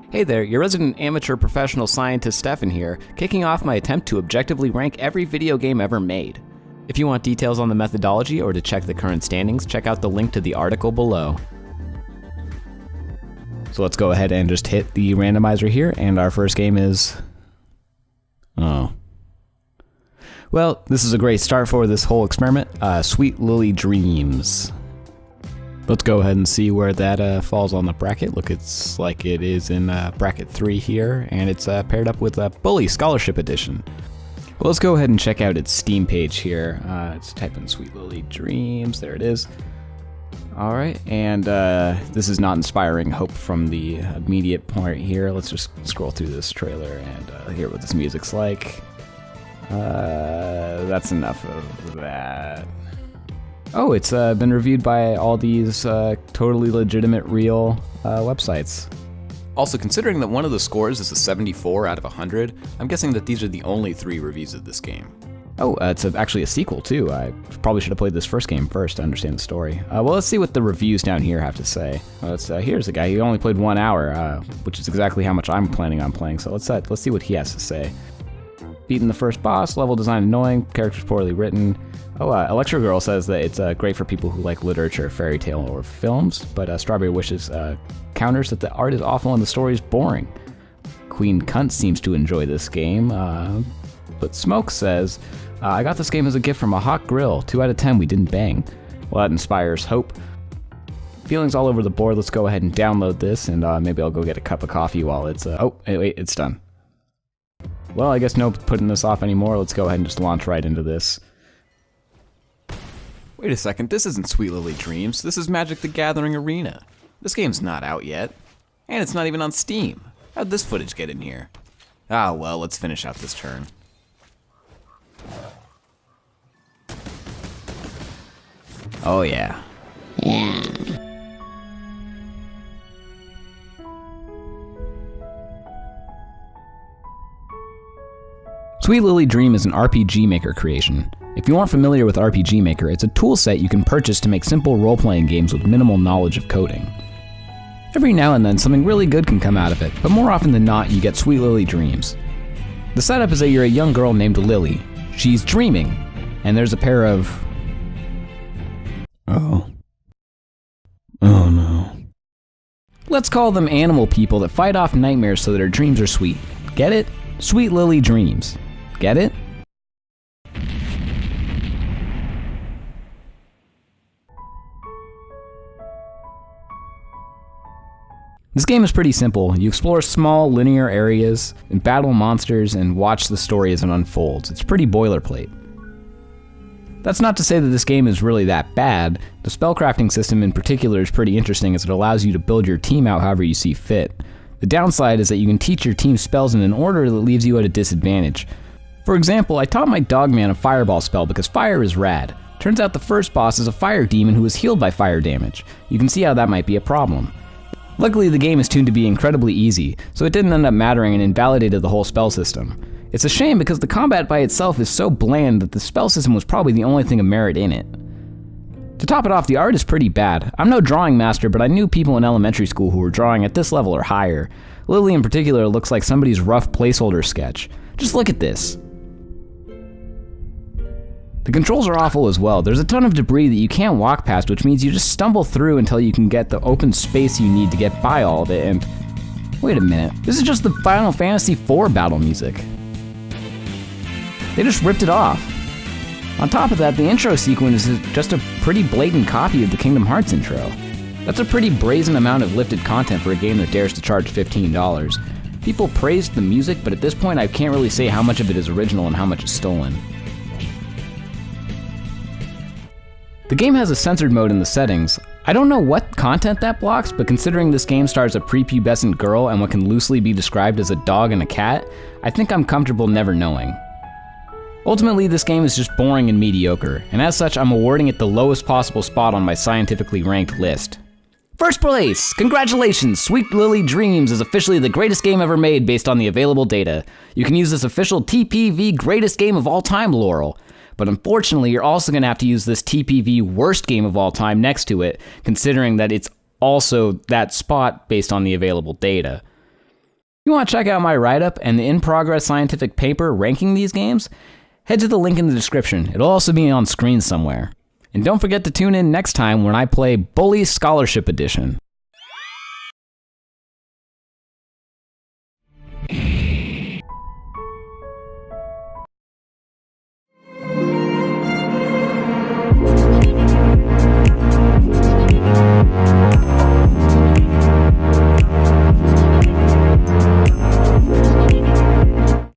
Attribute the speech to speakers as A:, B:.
A: Hey there, your resident amateur professional scientist Stefan here, kicking off my attempt to objectively rank every video game ever made. If you want details on the methodology or to check the current standings, check out the link to the article below. So let's go ahead and just hit the randomizer here, and our first game is... Oh. Well, this is a great start for this whole experiment. Sweet Lily Dreams. Let's go ahead and see where that falls on the bracket. Look, it's like it is in bracket 3 here, and it's paired up with Bully Scholarship Edition. Well, let's go ahead and check out its Steam page here. Let's type in Sweet Lily Dreams. There it is. All right, and this is not inspiring hope from the immediate point here. Let's just scroll through this trailer and hear what this music's like. That's enough of that. Oh, it's been reviewed by all these totally legitimate, real websites. Also, considering that one of the scores is a 74 out of 100, I'm guessing that these are the only 3 reviews of this game. Oh, it's actually a sequel too. I probably should have played this first game first to understand the story. Well, let's see what the reviews down here have to say. Here's a guy who only played 1 hour, which is exactly how much I'm planning on playing. So let's see what he has to say. Beating the first boss, level design annoying, characters poorly written. Oh, Electro Girl says that it's great for people who like literature, fairy tale, or films, but Strawberry Wishes counters that the art is awful and the story is boring. Queen Cunt seems to enjoy this game, but Smoke says, I got this game as a gift from a hot grill. 2 out of 10, we didn't bang. Well, that inspires hope. Feelings all over the board. Let's go ahead and download this, and maybe I'll go get a cup of coffee while it's... Oh, wait, it's done. Well, I guess no putting this off anymore. Let's go ahead and just launch right into this. Wait a second, this isn't Sweet Lily Dreams. This is Magic the Gathering Arena. This game's not out yet. And it's not even on Steam. How'd this footage get in here? Ah, well, let's finish out this turn. Oh, yeah. Sweet Lily Dream is an RPG Maker creation. If you aren't familiar with RPG Maker, it's a tool set you can purchase to make simple role-playing games with minimal knowledge of coding. Every now and then, something really good can come out of it, but more often than not, you get Sweet Lily Dreams. The setup is that you're a young girl named Lily. She's dreaming, and there's a pair of... Oh no. Let's call them animal people that fight off nightmares so that her dreams are sweet. Get it? Sweet Lily Dreams. Get it? This game is pretty simple. You explore small, linear areas, and battle monsters, and watch the story as it unfolds. It's pretty boilerplate. That's not to say that this game is really that bad. The spellcrafting system in particular is pretty interesting as it allows you to build your team out however you see fit. The downside is that you can teach your team spells in an order that leaves you at a disadvantage. For example, I taught my dogman a fireball spell because fire is rad. Turns out the first boss is a fire demon who is healed by fire damage. You can see how that might be a problem. Luckily, the game is tuned to be incredibly easy, so it didn't end up mattering and invalidated the whole spell system. It's a shame because the combat by itself is so bland that the spell system was probably the only thing of merit in it. To top it off, the art is pretty bad. I'm no drawing master, but I knew people in elementary school who were drawing at this level or higher. Lily in particular looks like somebody's rough placeholder sketch. Just look at this. The controls are awful as well. There's a ton of debris that you can't walk past, which means you just stumble through until you can get the open space you need to get by all of it, and... Wait a minute, this is just the Final Fantasy IV battle music. They just ripped it off. On top of that, the intro sequence is just a pretty blatant copy of the Kingdom Hearts intro. That's a pretty brazen amount of lifted content for a game that dares to charge $15. People praised the music, but at this point I can't really say how much of it is original and how much is stolen. The game has a censored mode in the settings. I don't know what content that blocks, but considering this game stars a prepubescent girl and what can loosely be described as a dog and a cat, I think I'm comfortable never knowing. Ultimately, this game is just boring and mediocre, and as such, I'm awarding it the lowest possible spot on my scientifically ranked list. First place! Congratulations! Sweet Lily Dreams is officially the greatest game ever made based on the available data. You can use this official TPV greatest game of all time laurel. But unfortunately, you're also going to have to use this TPV worst game of all time next to it, considering that it's also that spot based on the available data. You want to check out my write-up and the in-progress scientific paper ranking these games? Head to the link in the description. It'll also be on screen somewhere. And don't forget to tune in next time when I play Bully Scholarship Edition.